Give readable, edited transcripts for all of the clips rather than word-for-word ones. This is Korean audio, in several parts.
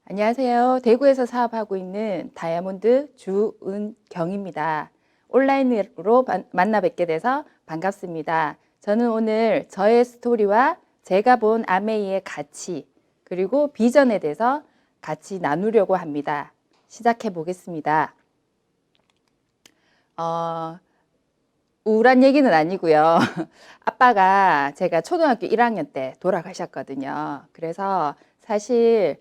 안녕하세요. 대구에서 사업하고 있는 다이아몬드 주은경입니다. 온라인으로 만나 뵙게 돼서 반갑습니다. 저는 오늘 저의 스토리와 제가 본 아메이의 가치 그리고 비전에 대해서 같이 나누려고 합니다. 시작해 보겠습니다. 우울한 얘기는 아니고요. 아빠가 제가 초등학교 1학년 때 돌아가셨거든요. 그래서 사실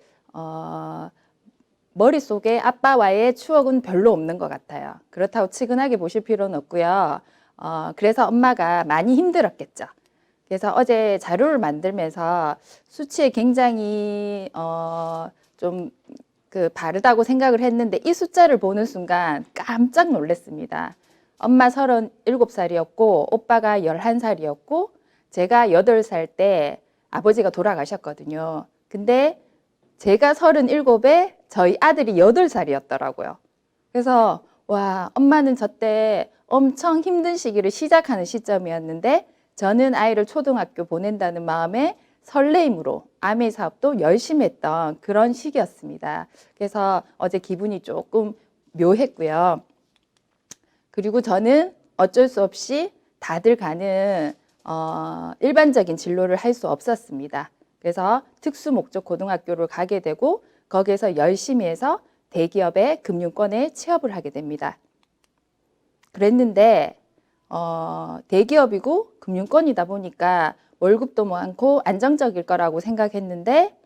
머릿속에 아빠와의 추억은 별로 없는 것 같아요. 그렇다고 측은하게 보실 필요는 없고요. 그래서 엄마가 많이 힘들었겠죠. 그래서 어제 자료를 만들면서 수치에 굉장히 좀 바르다고 생각을 했는데 이 숫자를 보는 순간 깜짝 놀랐습니다. 엄마 37살이었고 오빠가 11살이었고 제가 8살 때 아버지가 돌아가셨거든요. 근데 제가 37에 저희 아들이 8살이었더라고요. 그래서 와, 엄마는 저때 엄청 힘든 시기를 시작하는 시점이었는데 저는 아이를 초등학교 보낸다는 마음에 설레임으로 아메 사업도 열심히 했던 그런 시기였습니다. 그래서 어제 기분이 조금 묘했고요. 그리고 저는 어쩔 수 없이 다들 가는 일반적인 진로를 할 수 없었습니다. 그래서 특수목적 고등학교를 가게 되고 거기에서 열심히 해서 대기업의 금융권에 취업을 하게 됩니다. 그랬는데 대기업이고 금융권이다 보니까 월급도 많고 안정적일 거라고 생각했는데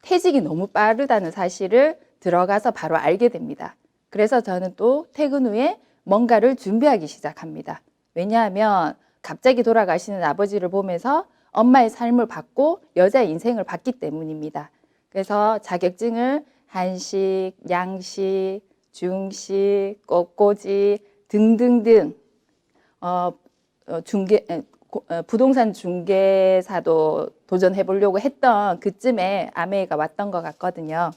퇴직이 너무 빠르다는 사실을 들어가서 바로 알게 됩니다. 그래서 저는 또 퇴근 후에 뭔가를 준비하기 시작합니다. 왜냐하면 갑자기 돌아가시는 아버지를 보면서 엄마의 삶을 받고 여자의 인생을 받기 때문입니다. 그래서 자격증을 한식, 양식, 중식, 꽃꽂이 등등등 부동산 중개사도 도전해 보려고 했던 그쯤에 아메이가 왔던 것 같거든요.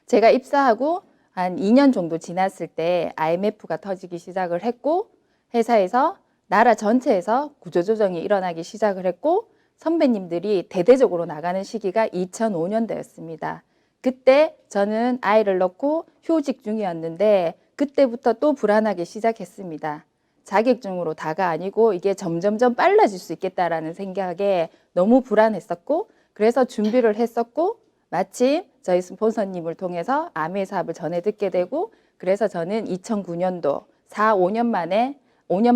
제가 입사하고 한 2년 정도 지났을 때 IMF가 터지기 시작을 했고 회사에서 나라 전체에서 구조조정이 일어나기 시작을 했고 선배님들이 대대적으로 나가는 시기가 2005년도였습니다. 그때 저는 아이를 낳고 휴직 중이었는데 그때부터 또 불안하기 시작했습니다. 자격증으로 다가 아니고 이게 점점점 빨라질 수 있겠다라는 생각에 너무 불안했었고 그래서 준비를 했었고 마침 저희 스폰서님을 통해서 아메 사업을 전해 듣게 되고 그래서 저는 2009년도 5년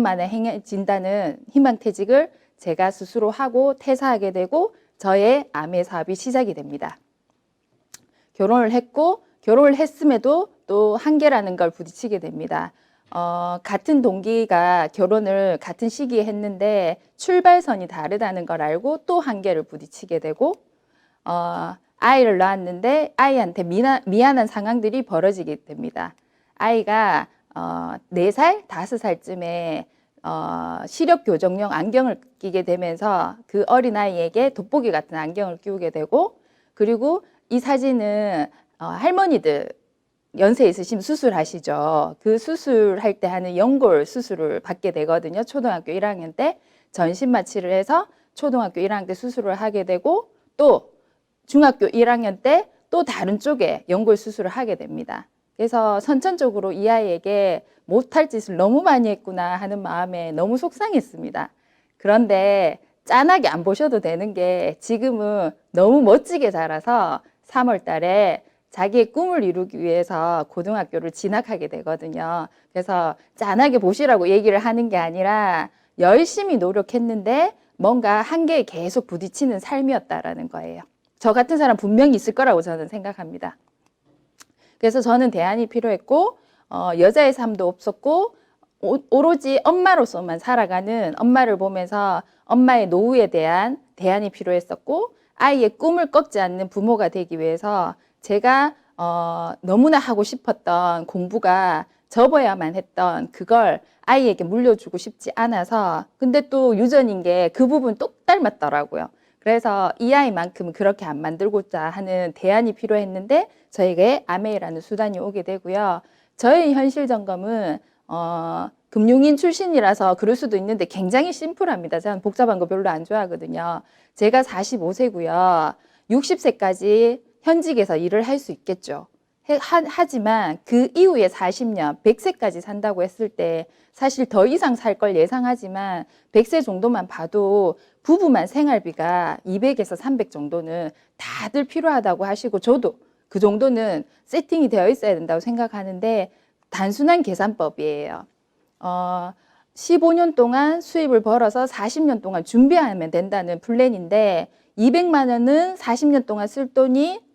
만에 행해진다는 희망퇴직을 제가 스스로 하고 퇴사하게 되고 저의 아메 사업이 시작이 됩니다. 결혼을 했고 결혼을 했음에도 또 한계라는 걸 부딪히게 됩니다. 같은 동기가 결혼을 같은 시기에 했는데 출발선이 다르다는 걸 알고 또 한계를 부딪히게 되고 아이를 낳았는데 아이한테 미안한 상황들이 벌어지게 됩니다. 아이가 4살, 5살쯤에 시력 교정용 안경을 끼게 되면서 그 어린아이에게 돋보기 같은 안경을 끼우게 되고 그리고 이 사진은 할머니들 연세 있으시면 수술하시죠. 그 수술할 때 하는 연골 수술을 받게 되거든요. 초등학교 1학년 때 전신 마취를 해서 초등학교 1학년 때 수술을 하게 되고 또 중학교 1학년 때 또 다른 쪽에 연골 수술을 하게 됩니다. 그래서 선천적으로 이 아이에게 못할 짓을 너무 많이 했구나 하는 마음에 너무 속상했습니다. 그런데 짠하게 안 보셔도 되는 게 지금은 너무 멋지게 자라서 3월 달에 자기의 꿈을 이루기 위해서 고등학교를 진학하게 되거든요. 그래서 짠하게 보시라고 얘기를 하는 게 아니라 열심히 노력했는데 뭔가 한계에 계속 부딪히는 삶이었다라는 거예요. 저 같은 사람 분명히 있을 거라고 저는 생각합니다. 그래서 저는 대안이 필요했고 여자의 삶도 없었고 오로지 엄마로서만 살아가는 엄마를 보면서 엄마의 노후에 대한 대안이 필요했었고 아이의 꿈을 꺾지 않는 부모가 되기 위해서 제가 너무나 하고 싶었던 공부가 접어야만 했던 그걸 아이에게 물려주고 싶지 않아서 근데 또 유전인 게 그 부분 똑 닮았더라고요. 그래서 이 아이만큼 그렇게 안 만들고자 하는 대안이 필요했는데 저에게 아메이라는 수단이 오게 되고요. 저의 현실 점검은 금융인 출신이라서 그럴 수도 있는데 굉장히 심플합니다. 저는 복잡한 거 별로 안 좋아하거든요. 제가 45세고요. 60세까지 현직에서 일을 할 수 있겠죠. 하지만 그 이후에 40년, 100세까지 산다고 했을 때 사실 더 이상 살 걸 예상하지만 100세 정도만 봐도 부부만 생활비가 200에서 300 정도는 다들 필요하다고 하시고 저도 그 정도는 세팅이 되어 있어야 된다고 생각하는데 단순한 계산법이에요. 15년 동안 수입을 벌어서 40년 동안 준비하면 된다는 플랜인데 200만 원은 40년 동안 쓸 돈이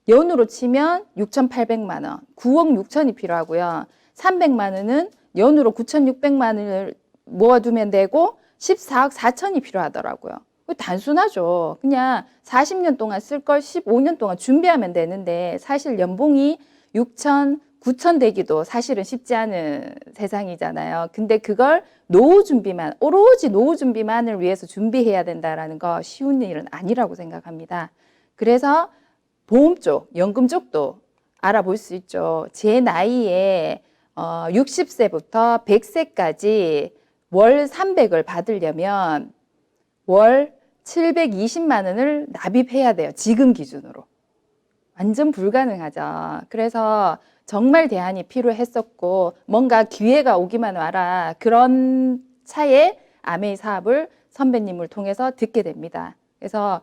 연으로 치면 6,800만 원, 9억 6천이 필요하고요. 300만 원은 연으로 9,600만 원을 모아두면 되고 14억 4천이 필요하더라고요. 단순하죠. 그냥 40년 동안 쓸 걸 15년 동안 준비하면 되는데 사실 연봉이 6천, 9천 되기도 사실은 쉽지 않은 세상이잖아요. 근데 그걸 노후 준비만, 오로지 노후 준비만을 위해서 준비해야 된다는 거 쉬운 일은 아니라고 생각합니다. 그래서 보험 쪽, 연금 쪽도 알아볼 수 있죠. 제 나이에 60세부터 100세까지 월 300을 받으려면 월 720만 원을 납입해야 돼요. 지금 기준으로. 완전 불가능하죠. 그래서 정말 대안이 필요했었고 뭔가 기회가 오기만 와라. 그런 차에 아메이 사업을 선배님을 통해서 듣게 됩니다. 그래서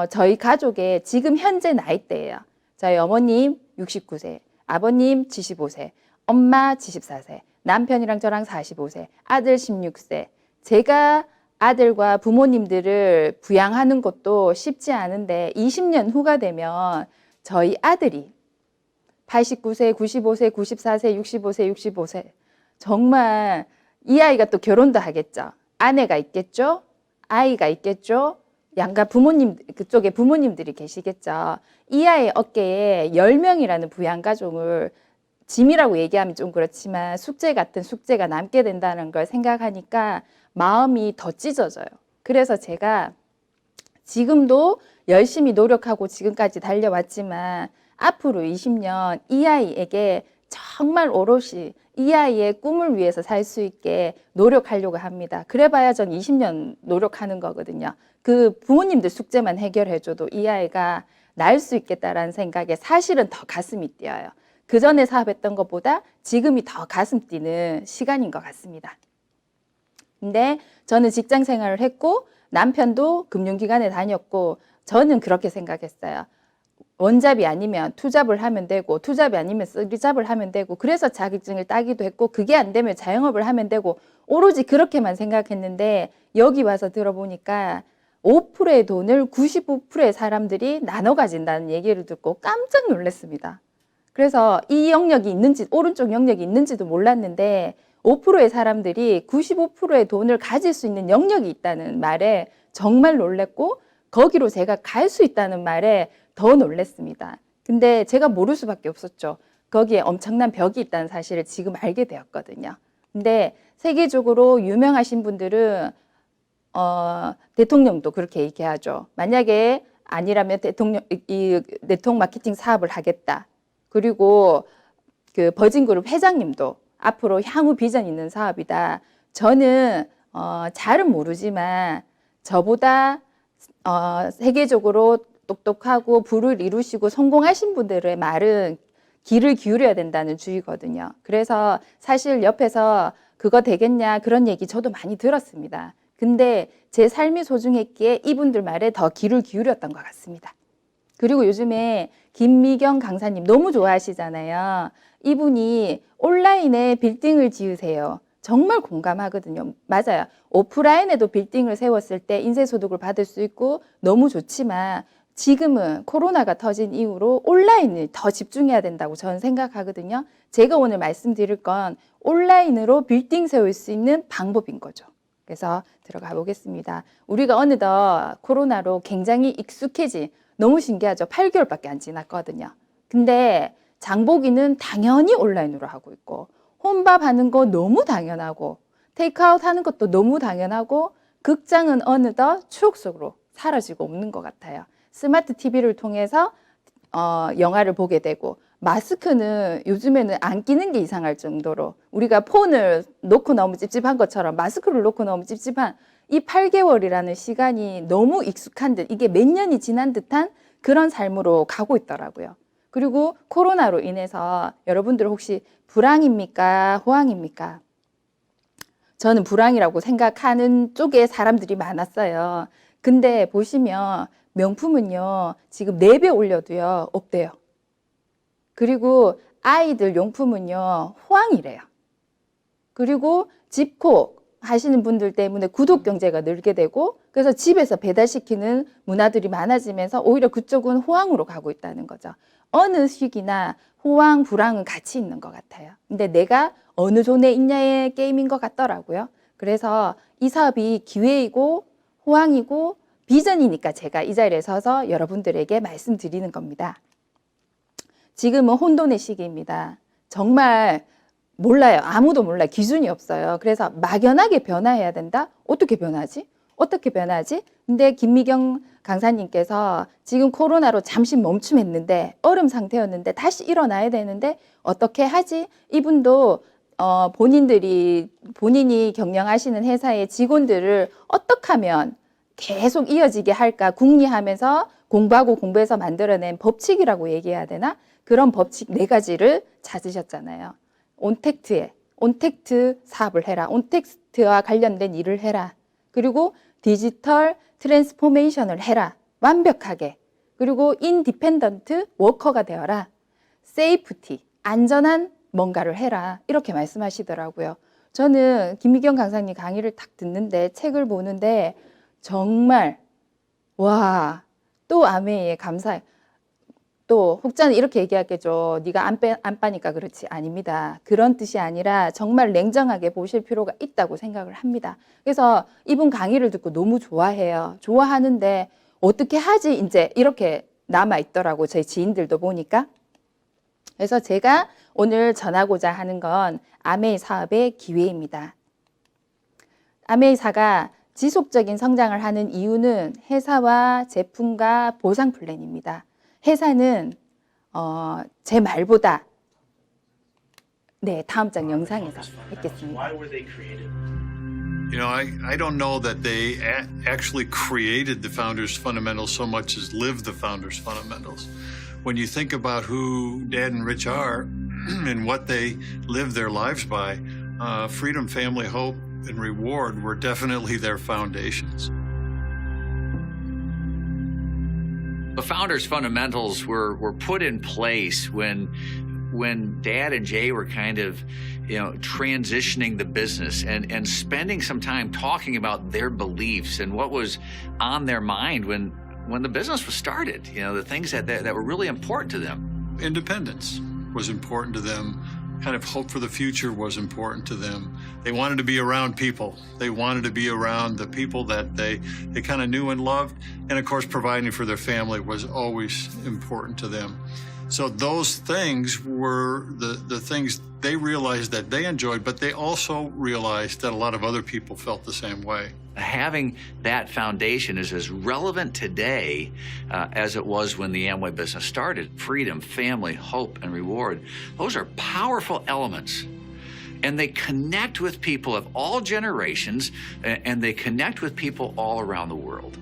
저희 가족의 지금 현재 나이대예요. 저희 어머님 69세, 아버님 75세, 엄마 74세, 남편이랑 저랑 45세, 아들 16세. 제가 아들과 부모님들을 부양하는 것도 쉽지 않은데 20년 후가 되면 저희 아들이 89세, 95세, 94세, 65세, 65세. 정말 이 아이가 또 결혼도 하겠죠. 아내가 있겠죠. 아이가 있겠죠. 양가 부모님, 그쪽에 부모님들이 계시겠죠. 이 아이 어깨에 10명이라는 부양가족을 짐이라고 얘기하면 좀 그렇지만 숙제 같은 숙제가 남게 된다는 걸 생각하니까 마음이 더 찢어져요. 그래서 제가 지금도 열심히 노력하고 지금까지 달려왔지만 앞으로 20년 이 아이에게 정말 오롯이 이 아이의 꿈을 위해서 살 수 있게 노력하려고 합니다. 그래봐야 전 20년 노력하는 거거든요. 그 부모님들 숙제만 해결해줘도 이 아이가 날 수 있겠다라는 생각에 사실은 더 가슴이 뛰어요. 그 전에 사업했던 것보다 지금이 더 가슴 뛰는 시간인 것 같습니다. 근데 저는 직장 생활을 했고 남편도 금융기관에 다녔고 저는 그렇게 생각했어요. 원잡이 아니면 투잡을 하면 되고 투잡이 아니면 쓰리잡을 하면 되고 그래서 자격증을 따기도 했고 그게 안 되면 자영업을 하면 되고 오로지 그렇게만 생각했는데 여기 와서 들어보니까 5%의 돈을 95%의 사람들이 나눠 가진다는 얘기를 듣고 깜짝 놀랐습니다. 그래서 이 영역이 있는지 오른쪽 영역이 있는지도 몰랐는데 5%의 사람들이 95%의 돈을 가질 수 있는 영역이 있다는 말에 정말 놀랐고 거기로 제가 갈 수 있다는 말에 더 놀랐습니다. 근데 제가 모를 수밖에 없었죠. 거기에 엄청난 벽이 있다는 사실을 지금 알게 되었거든요. 근데 세계적으로 유명하신 분들은 대통령도 그렇게 얘기하죠. 만약에 아니라면 이 네트워크 마케팅 사업을 하겠다. 그리고 그 버진그룹 회장님도 앞으로 향후 비전 있는 사업이다. 저는 잘은 모르지만 저보다 세계적으로 똑똑하고 부를 이루시고 성공하신 분들의 말은 귀를 기울여야 된다는 주의거든요. 그래서 사실 옆에서 그거 되겠냐 그런 얘기 저도 많이 들었습니다. 근데 제 삶이 소중했기에 이분들 말에 더 귀를 기울였던 것 같습니다. 그리고 요즘에 김미경 강사님 너무 좋아하시잖아요. 이분이 온라인에 빌딩을 지으세요. 정말 공감하거든요. 맞아요. 오프라인에도 빌딩을 세웠을 때 인쇄소득을 받을 수 있고 너무 좋지만 지금은 코로나가 터진 이후로 온라인을 더 집중해야 된다고 저는 생각하거든요. 제가 오늘 말씀드릴 건 온라인으로 빌딩 세울 수 있는 방법인 거죠. 그래서 들어가 보겠습니다. 우리가 어느덧 코로나로 굉장히 익숙해진 너무 신기하죠. 8개월밖에 안 지났거든요. 근데 장보기는 당연히 온라인으로 하고 있고 혼밥 하는 거 너무 당연하고 테이크아웃 하는 것도 너무 당연하고 극장은 어느덧 추억 속으로 사라지고 없는 것 같아요. 스마트 TV를 통해서 영화를 보게 되고 마스크는 요즘에는 안 끼는 게 이상할 정도로 우리가 폰을 놓고 너무 찝찝한 것처럼 마스크를 놓고 너무 찝찝한 이 8개월이라는 시간이 너무 익숙한 듯 이게 몇 년이 지난 듯한 그런 삶으로 가고 있더라고요. 그리고 코로나로 인해서 여러분들 혹시 불황입니까? 호황입니까? 저는 불황이라고 생각하는 쪽에 사람들이 많았어요. 근데 보시면 명품은요, 지금 4배 올려도요, 없대요. 그리고 아이들 용품은요, 호황이래요. 그리고 집콕 하시는 분들 때문에 구독 경제가 늘게 되고, 그래서 집에서 배달시키는 문화들이 많아지면서 오히려 그쪽은 호황으로 가고 있다는 거죠. 어느 시기나 호황, 불황은 같이 있는 것 같아요. 근데 내가 어느 존에 있냐의 게임인 것 같더라고요. 그래서 이 사업이 기회이고 호황이고 비전이니까 제가 이 자리에 서서 여러분들에게 말씀드리는 겁니다. 지금은 혼돈의 시기입니다. 정말 몰라요. 아무도 몰라요. 기준이 없어요. 그래서 막연하게 변화해야 된다? 어떻게 변하지? 어떻게 변하지? 근데 김미경 강사님께서 지금 코로나로 잠시 멈춤했는데 얼음 상태였는데 다시 일어나야 되는데 어떻게 하지? 이분도 본인이 경영하시는 회사의 직원들을 어떻게 하면 계속 이어지게 할까 궁리하면서 공부해서 만들어낸 법칙이라고 얘기해야 되나? 그런 법칙 4가지를 찾으셨잖아요. 온택트 사업을 해라. 온택트와 관련된 일을 해라. 그리고 디지털 트랜스포메이션을 해라. 완벽하게. 그리고 인디펜던트 워커가 되어라. 세이프티, 안전한 뭔가를 해라. 이렇게 말씀하시더라고요. 저는 김미경 강사님 강의를 딱 듣는데 책을 보는데 정말 와, 또 아메이에 감사해. 또 혹자는 이렇게 얘기하겠죠. 네가 안 빠니까 그렇지. 아닙니다. 그런 뜻이 아니라 정말 냉정하게 보실 필요가 있다고 생각을 합니다. 그래서 이분 강의를 듣고 너무 좋아해요. 좋아하는데 어떻게 하지? 이제 이렇게 남아있더라고. 저희 지인들도 보니까. 그래서 제가 오늘 전하고자 하는 건 아메이 사업의 기회입니다. 아메이사가 지속적인 성장을 하는 이유는 회사와 제품과 보상 플랜입니다. 회사는 제 말보다 네, 다음 장 영상에서 뵙겠습니다. You know, I don't know that they actually created the founders' fundamentals so much as lived the founders' fundamentals. When you think about who Dad and Rich are and what they live their lives by, freedom, family, hope, and reward were definitely their foundations. The founders' fundamentals were put in place when Dad and Jay were kind of, transitioning the business and spending some time talking about their beliefs and what was on their mind when the business was started. The things that were really important to them. Independence was important to them. Kind of hope for the future was important to them. They wanted to be around people. They wanted to be around the people that they kind of knew and loved. And of course, providing for their family was always important to them. So those things were the things they realized that they enjoyed, but they also realized that a lot of other people felt the same way. Having that foundation is as relevant today as it was when the Amway business started. Freedom, family, hope, and reward. Those are powerful elements. And they connect with people of all generations, and they connect with people all around the world.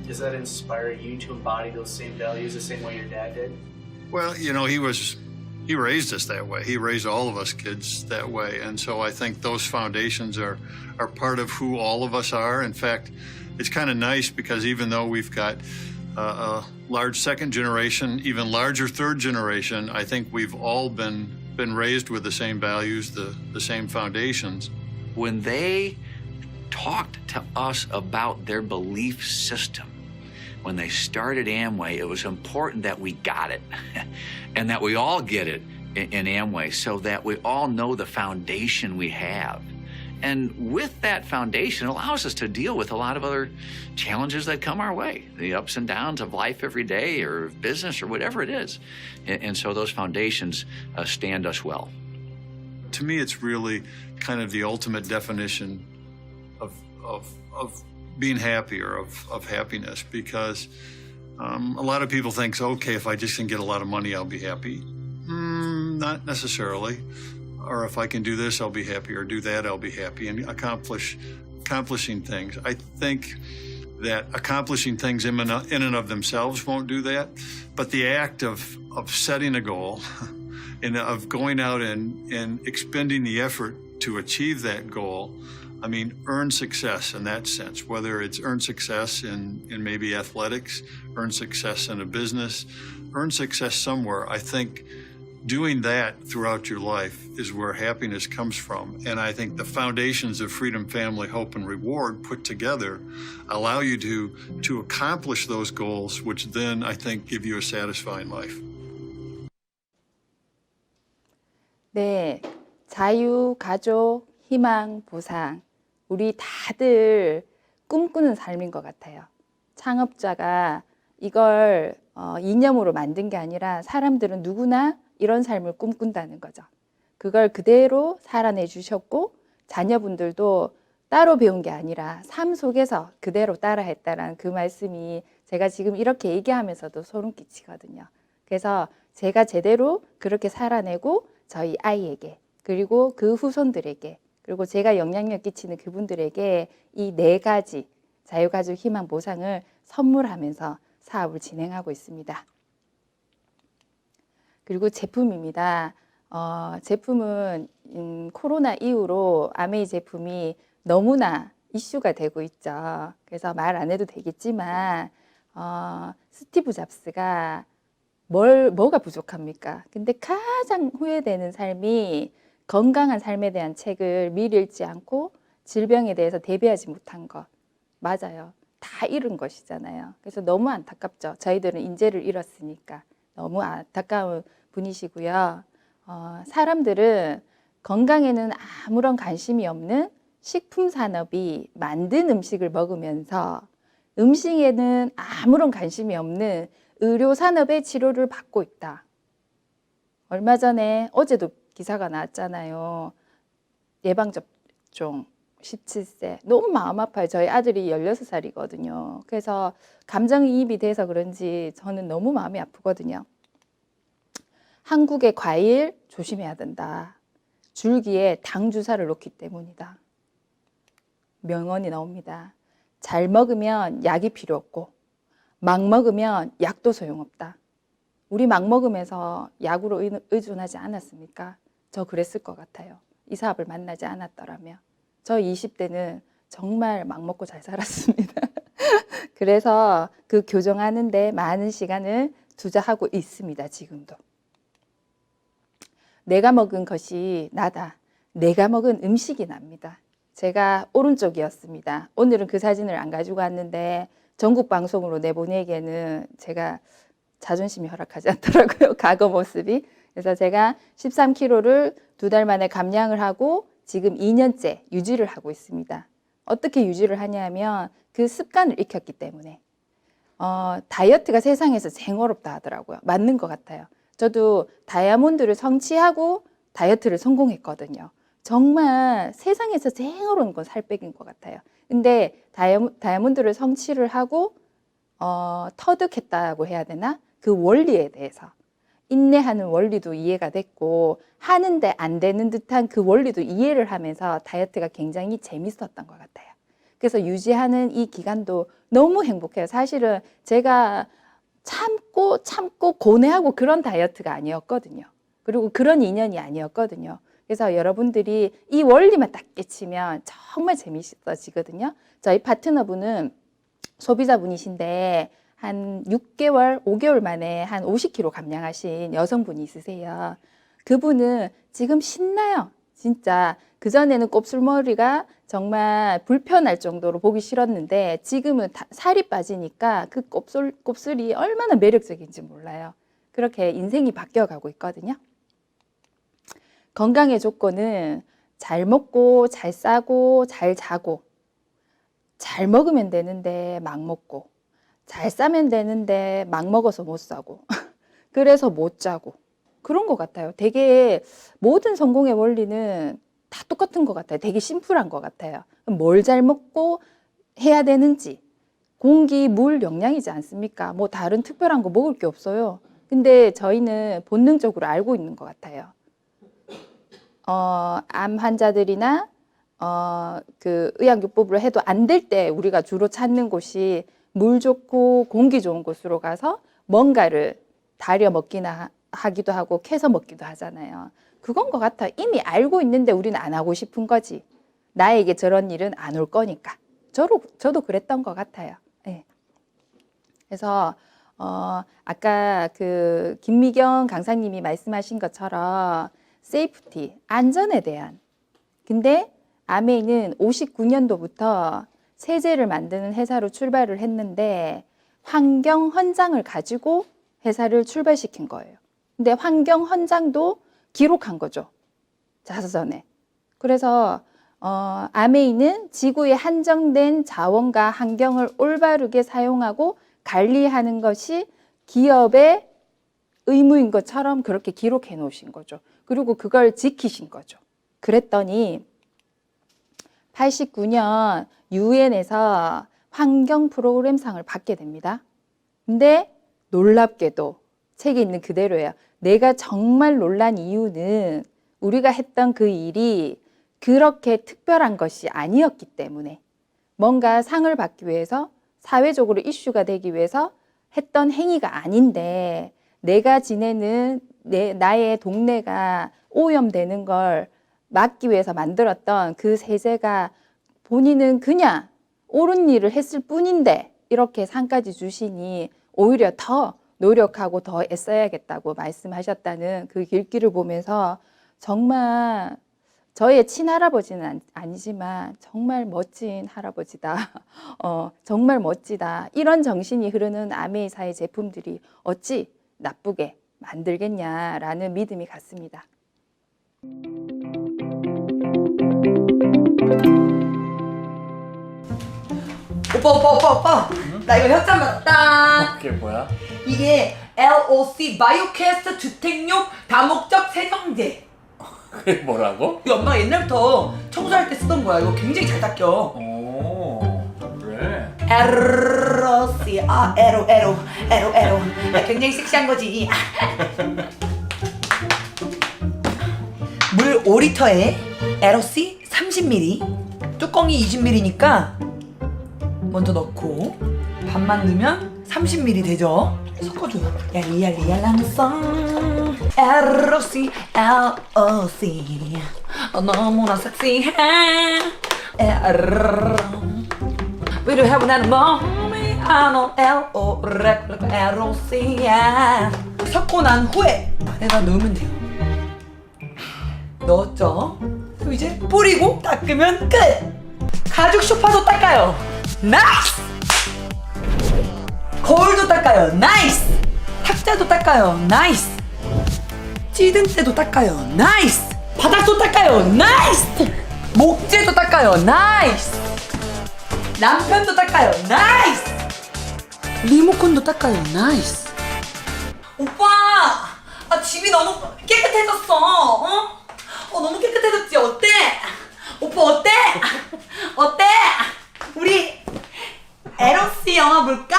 Does that inspire you to embody those same values the same way your dad did? Well, he raised us that way. He raised all of us kids that way. And so I think those foundations are part of who all of us are. In fact, it's kind of nice because even though we've got a large second generation, even larger third generation, I think we've all been raised with the same values, the same foundations. When they talked to us about their belief system, when they started Amway, it was important that we got it and that we all get it in Amway so that we all know the foundation we have. And with that foundation, it allows us to deal with a lot of other challenges that come our way, the ups and downs of life every day or business or whatever it is. And so those foundations stand us well. To me, it's really kind of the ultimate definition of being happy or of happiness, because a lot of people think, okay, if I just can get a lot of money, I'll be happy. Not necessarily. Or if I can do this, I'll be happy, or do that, I'll be happy, and accomplishing things. I think that accomplishing things in and of themselves won't do that, but the act of setting a goal and of going out and expending the effort to achieve that goal, I mean, earn success in that sense, whether it's earn success in maybe athletics, earn success in a business, earn success somewhere. I think doing that throughout your life is where happiness comes from. And I think the foundations of Freedom, Family, Hope, and Reward put together allow you to accomplish those goals, which then I think give you a satisfying life. 네, 자유, 가족, 희망, 보상. 우리 다들 꿈꾸는 삶인 것 같아요. 창업자가 이걸 이념으로 만든 게 아니라 사람들은 누구나 이런 삶을 꿈꾼다는 거죠. 그걸 그대로 살아내 주셨고 자녀분들도 따로 배운 게 아니라 삶 속에서 그대로 따라했다라는 그 말씀이 제가 지금 이렇게 얘기하면서도 소름 끼치거든요. 그래서 제가 제대로 그렇게 살아내고 저희 아이에게 그리고 그 후손들에게 그리고 제가 영향력 끼치는 그분들에게 이 4가지 자유가족 희망 보상을 선물하면서 사업을 진행하고 있습니다. 그리고 제품입니다. 제품은 코로나 이후로 아메이 제품이 너무나 이슈가 되고 있죠. 그래서 말 안 해도 되겠지만 스티브 잡스가 뭐가 부족합니까? 근데 가장 후회되는 삶이 건강한 삶에 대한 책을 미리 읽지 않고 질병에 대해서 대비하지 못한 것. 맞아요. 다 잃은 것이잖아요. 그래서 너무 안타깝죠. 저희들은 인재를 잃었으니까. 너무 안타까운 분이시고요. 사람들은 건강에는 아무런 관심이 없는 식품 산업이 만든 음식을 먹으면서 음식에는 아무런 관심이 없는 의료 산업의 치료를 받고 있다. 얼마 전에 어제도 기사가 나왔잖아요. 예방접종 17세. 너무 마음 아파요. 저희 아들이 16살이거든요. 그래서 감정이입이 돼서 그런지 저는 너무 마음이 아프거든요. 한국의 과일 조심해야 된다. 줄기에 당 주사를 놓기 때문이다. 명언이 나옵니다. 잘 먹으면 약이 필요 없고 막 먹으면 약도 소용없다. 우리 막 먹으면서 약으로 의존하지 않았습니까? 저 그랬을 것 같아요. 이 사업을 만나지 않았더라면. 저 20대는 정말 막 먹고 잘 살았습니다. 그래서 그 교정하는 데 많은 시간을 투자하고 있습니다. 지금도. 내가 먹은 것이 나다. 내가 먹은 음식이 납니다. 제가 오른쪽이었습니다. 오늘은 그 사진을 안 가지고 왔는데 전국 방송으로 내보내기에는 제가 자존심이 허락하지 않더라고요. 과거 모습이. 그래서 제가 13kg를 2달 만에 감량을 하고 지금 2년째 유지를 하고 있습니다. 어떻게 유지를 하냐면 그 습관을 익혔기 때문에. 다이어트가 세상에서 제일 어렵다 하더라고요. 맞는 것 같아요. 저도 다이아몬드를 성취하고 다이어트를 성공했거든요. 정말 세상에서 제일 어려운 건 살 빼기인 것 같아요. 근데 다이아몬드를 성취를 하고 터득했다고 해야 되나? 그 원리에 대해서 인내하는 원리도 이해가 됐고 하는데 안 되는 듯한 그 원리도 이해를 하면서 다이어트가 굉장히 재밌었던 것 같아요. 그래서 유지하는 이 기간도 너무 행복해요. 사실은 제가 참고 고뇌하고 그런 다이어트가 아니었거든요. 그리고 그런 인연이 아니었거든요. 그래서 여러분들이 이 원리만 딱 깨치면 정말 재밌어지거든요. 저희 파트너분은 소비자분이신데 한 6개월, 5개월 만에 한 50kg 감량하신 여성분이 있으세요. 그분은 지금 신나요. 진짜 그전에는 곱슬머리가 정말 불편할 정도로 보기 싫었는데 지금은 살이 빠지니까 그 곱슬이 얼마나 매력적인지 몰라요. 그렇게 인생이 바뀌어가고 있거든요. 건강의 조건은 잘 먹고 잘 싸고 잘 자고 잘 먹으면 되는데 막 먹고 잘 싸면 되는데 막 먹어서 못 싸고 그래서 못 자고 그런 것 같아요. 되게 모든 성공의 원리는 다 똑같은 것 같아요. 되게 심플한 것 같아요. 뭘 잘 먹고 해야 되는지 공기, 물, 영양이지 않습니까? 뭐 다른 특별한 거 먹을 게 없어요. 근데 저희는 본능적으로 알고 있는 것 같아요. 암 환자들이나 그 의약요법으로 해도 안 될 때 우리가 주로 찾는 곳이 물 좋고 공기 좋은 곳으로 가서 뭔가를 다려 먹기나 하기도 하고 캐서 먹기도 하잖아요. 그건 것 같아. 이미 알고 있는데 우리는 안 하고 싶은 거지. 나에게 저런 일은 안 올 거니까. 저도 그랬던 것 같아요. 네. 그래서 아까 그 김미경 강사님이 말씀하신 것처럼 세이프티, 안전에 대한. 근데 아메이는 59년도부터 세제를 만드는 회사로 출발을 했는데 환경 헌장을 가지고 회사를 출발시킨 거예요. 근데 환경 헌장도 기록한 거죠. 자서전에. 그래서 아메이는 지구의 한정된 자원과 환경을 올바르게 사용하고 관리하는 것이 기업의 의무인 것처럼 그렇게 기록해 놓으신 거죠. 그리고 그걸 지키신 거죠. 그랬더니 89년 유엔에서 환경 프로그램상을 받게 됩니다. 근데 놀랍게도 책에 있는 그대로예요. 내가 정말 놀란 이유는 우리가 했던 그 일이 그렇게 특별한 것이 아니었기 때문에 뭔가 상을 받기 위해서 사회적으로 이슈가 되기 위해서 했던 행위가 아닌데 내가 지내는 나의 동네가 오염되는 걸 막기 위해서 만들었던 그 세제가 본인은 그냥 옳은 일을 했을 뿐인데 이렇게 상까지 주시니 오히려 더 노력하고 더 애써야겠다고 말씀하셨다는 그 길기를 보면서 정말 저의 친할아버지는 아니지만 정말 멋진 할아버지다. 정말 멋지다. 이런 정신이 흐르는 아메이사의 제품들이 어찌 나쁘게 만들겠냐라는 믿음이 갔습니다. 오빠 나 이거 협찬 받았다. 그게 뭐야? 이게 LOC 바이오캐스트 주택용 다목적 세정제. 그게 뭐라고? 이거 엄마가 옛날부터 청소할 때 쓰던 거야. 이거 굉장히 잘 닦여. 오, 그래. LOC 에로 굉장히 섹시한 거지. 물 5리터에 LOC 30ml, 뚜껑이 20ml니까 먼저 넣고 반만 넣으면 30ml 되죠? 섞어줘요. 얄리얄랑성 LOC 너무나 섹시해. 위로 해보내는 몸이 아노 LOC야. 섞고 난 후에 안에다 넣으면 돼요. 넣었죠? 그럼 이제 뿌리고 닦으면 끝! 가죽 소파도 닦아요. 나이스! 거울도 닦아요. 나이스! 탁자도 닦아요. 나이스! 찌든 때도 닦아요. 나이스! 바닥도 닦아요. 나이스! 목재도 닦아요. 나이스! 남편도 닦아요. 나이스! 리모컨도 닦아요. 나이스! 오빠! 집이 너무 깨끗해졌어. 너무 깨끗해졌지? 어때? 오빠 어때? 어때? 우리 LOC 영화 볼까?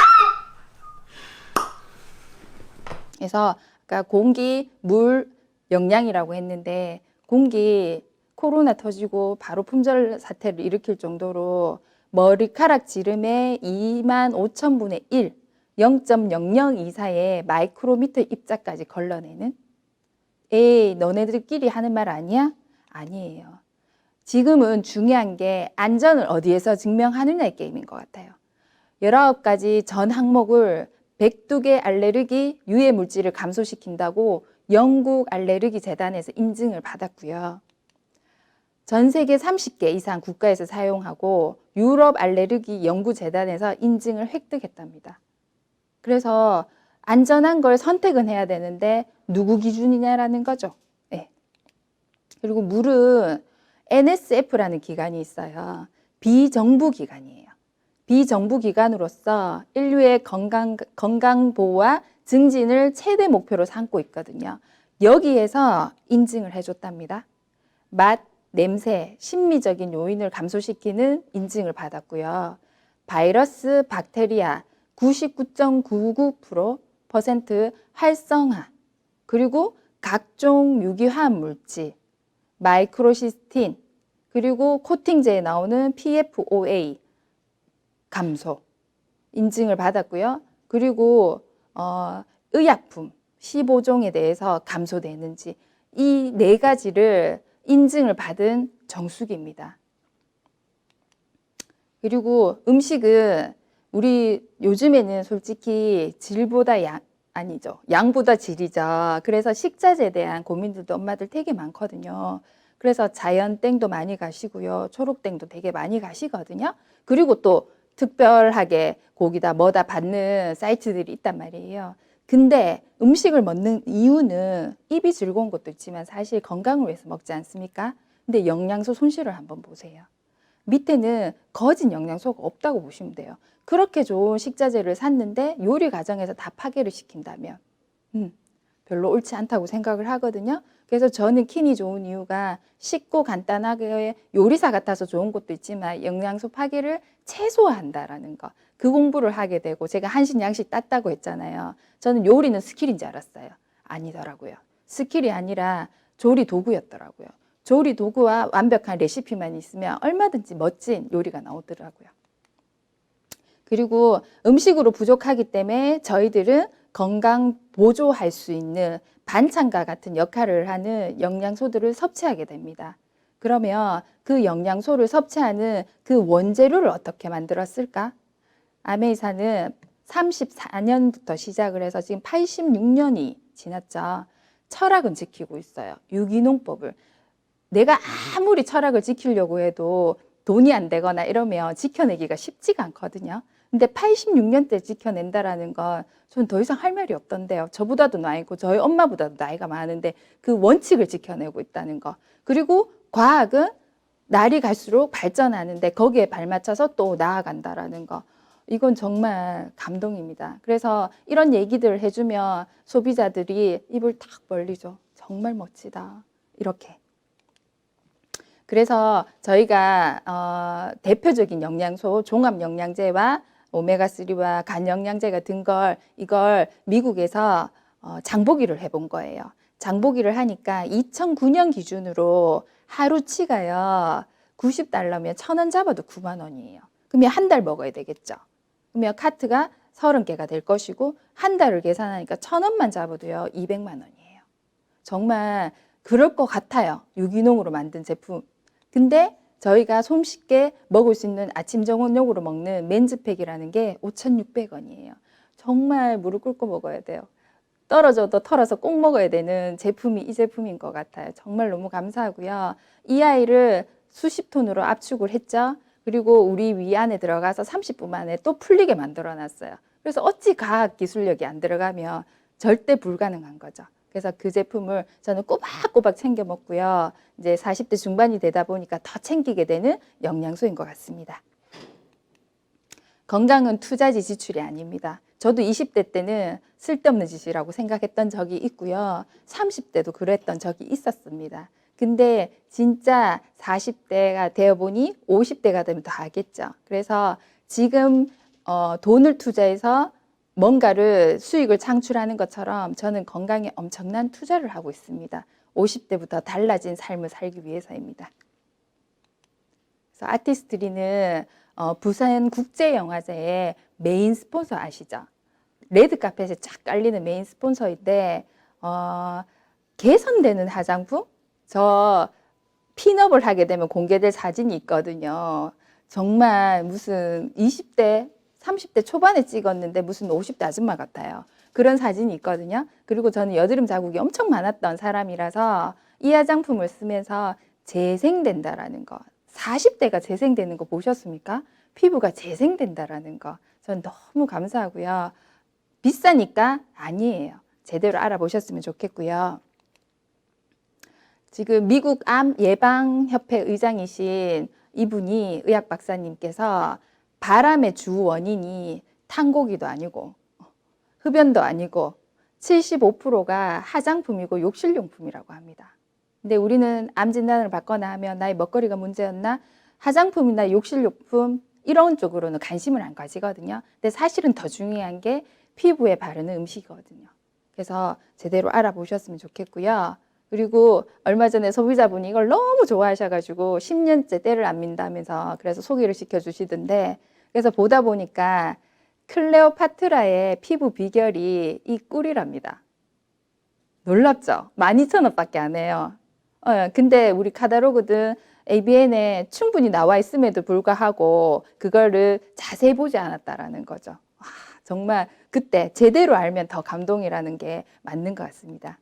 그래서 아까 공기, 물, 영양이라고 했는데 공기 코로나 터지고 바로 품절 사태를 일으킬 정도로 머리카락 지름의 25,000분의 1, 0.002사의 마이크로미터 입자까지 걸러내는 에이 너네들끼리 하는 말 아니야? 아니에요. 지금은 중요한 게 안전을 어디에서 증명하느냐의 게임인 것 같아요. 19가지 전 항목을 102개 알레르기 유해 물질을 감소시킨다고 영국 알레르기 재단에서 인증을 받았고요. 전 세계 30개 이상 국가에서 사용하고 유럽 알레르기 연구 재단에서 인증을 획득했답니다. 그래서 안전한 걸 선택은 해야 되는데 누구 기준이냐라는 거죠. 네. 그리고 물은 NSF라는 기관이 있어요. 비정부 기관이에요. 비정부 기관으로서 인류의 건강 보호와 증진을 최대 목표로 삼고 있거든요. 여기에서 인증을 해줬답니다. 맛, 냄새, 심미적인 요인을 감소시키는 인증을 받았고요. 바이러스, 박테리아 99.99% 활성화, 그리고 각종 유기화합 물질, 마이크로시스틴, 그리고 코팅제에 나오는 PFOA 감소 인증을 받았고요. 그리고 의약품 15종에 대해서 감소되는지 이 네 가지를 인증을 받은 정수기입니다. 그리고 음식은 우리 요즘에는 솔직히 질보다 양보다 질이죠. 그래서 식자재에 대한 고민들도 엄마들 되게 많거든요. 그래서 자연땡도 많이 가시고요. 초록땡도 되게 많이 가시거든요. 그리고 또 특별하게 거기다 뭐다 받는 사이트들이 있단 말이에요. 근데 음식을 먹는 이유는 입이 즐거운 것도 있지만 사실 건강을 위해서 먹지 않습니까? 근데 영양소 손실을 한번 보세요. 밑에는 거진 영양소가 없다고 보시면 돼요. 그렇게 좋은 식자재를 샀는데 요리 과정에서 다 파괴를 시킨다면 별로 옳지 않다고 생각을 하거든요. 그래서 저는 킨이 좋은 이유가 쉽고 간단하게 요리사 같아서 좋은 것도 있지만 영양소 파괴를 최소화한다라는 거. 그 공부를 하게 되고 제가 한식 양식 땄다고 했잖아요. 저는 요리는 스킬인 줄 알았어요. 아니더라고요. 스킬이 아니라 조리 도구였더라고요. 조리 도구와 완벽한 레시피만 있으면 얼마든지 멋진 요리가 나오더라고요. 그리고 음식으로 부족하기 때문에 저희들은 건강 보조할 수 있는 반찬과 같은 역할을 하는 영양소들을 섭취하게 됩니다. 그러면 그 영양소를 섭취하는 그 원재료를 어떻게 만들었을까? 아메이사는 34년부터 시작을 해서 지금 86년이 지났죠. 철학은 지키고 있어요. 유기농법을. 내가 아무리 철학을 지키려고 해도 돈이 안 되거나 이러면 지켜내기가 쉽지가 않거든요. 근데 86년대 지켜낸다라는 건 저는 더 이상 할 말이 없던데요. 저보다도 나이고 저희 엄마보다도 나이가 많은데 그 원칙을 지켜내고 있다는 거. 그리고 과학은 날이 갈수록 발전하는데 거기에 발맞춰서 또 나아간다라는 거. 이건 정말 감동입니다. 그래서 이런 얘기들을 해주면 소비자들이 입을 탁 벌리죠. 정말 멋지다. 이렇게. 그래서 저희가 대표적인 영양소 종합영양제와 오메가3와 간영양제가 든 이걸 미국에서 장보기를 해본 거예요. 장보기를 하니까 2009년 기준으로 하루치가요 90달러면 1,000원 잡아도 9만 원이에요. 그러면 한 달 먹어야 되겠죠. 그러면 카트가 30개가 될 것이고 한 달을 계산하니까 1,000원만 잡아도요 200만 원이에요. 정말 그럴 것 같아요. 유기농으로 만든 제품. 근데 저희가 손쉽게 먹을 수 있는 아침 저녁으로 먹는 맨즈팩이라는 게 5,600원이에요. 정말 무릎 꿇고 먹어야 돼요. 떨어져도 털어서 꼭 먹어야 되는 제품이 이 제품인 것 같아요. 정말 너무 감사하고요. 이 아이를 수십 톤으로 압축을 했죠. 그리고 우리 위 안에 들어가서 30분 만에 또 풀리게 만들어 놨어요. 그래서 어찌 과학 기술력이 안 들어가면 절대 불가능한 거죠. 그래서 그 제품을 저는 꼬박꼬박 챙겨 먹고요. 이제 40대 중반이 되다 보니까 더 챙기게 되는 영양소인 것 같습니다. 건강은 투자지 지출이 아닙니다. 저도 20대 때는 쓸데없는 짓이라고 생각했던 적이 있고요. 30대도 그랬던 적이 있었습니다. 근데 진짜 40대가 되어 보니 50대가 되면 더 하겠죠. 그래서 지금 돈을 투자해서 뭔가를 수익을 창출하는 것처럼 저는 건강에 엄청난 투자를 하고 있습니다. 50대부터 달라진 삶을 살기 위해서입니다. 그래서 아티스트리는 부산 국제영화제의 메인 스폰서 아시죠? 레드카펫에 쫙 깔리는 메인 스폰서인데 개선되는 화장품? 저 핀업을 하게 되면 공개될 사진이 있거든요. 정말 무슨 20대 30대 초반에 찍었는데 무슨 50대 아줌마 같아요. 그런 사진이 있거든요. 그리고 저는 여드름 자국이 엄청 많았던 사람이라서 이 화장품을 쓰면서 재생된다라는 거. 40대가 재생되는 거 보셨습니까? 피부가 재생된다라는 거. 전 너무 감사하고요. 비싸니까 아니에요. 제대로 알아보셨으면 좋겠고요. 지금 미국 암 예방협회 의장이신 이분이 의학 박사님께서 바람의 주 원인이 탄고기도 아니고 흡연도 아니고 75%가 화장품이고 욕실용품이라고 합니다. 근데 우리는 암 진단을 받거나 하면 나의 먹거리가 문제였나? 화장품이나 욕실용품 이런 쪽으로는 관심을 안 가지거든요. 근데 사실은 더 중요한 게 피부에 바르는 음식이거든요. 그래서 제대로 알아보셨으면 좋겠고요. 그리고 얼마 전에 소비자분이 이걸 너무 좋아하셔가지고 10년째 때를 안 민다면서 그래서 소개를 시켜주시던데, 그래서 보다 보니까 클레오파트라의 피부 비결이 이 꿀이랍니다. 놀랍죠? 12,000원밖에 안 해요. 근데 우리 카다로그든 ABN에 충분히 나와 있음에도 불구하고 그거를 자세히 보지 않았다라는 거죠. 와, 정말 그때 제대로 알면 더 감동이라는 게 맞는 것 같습니다.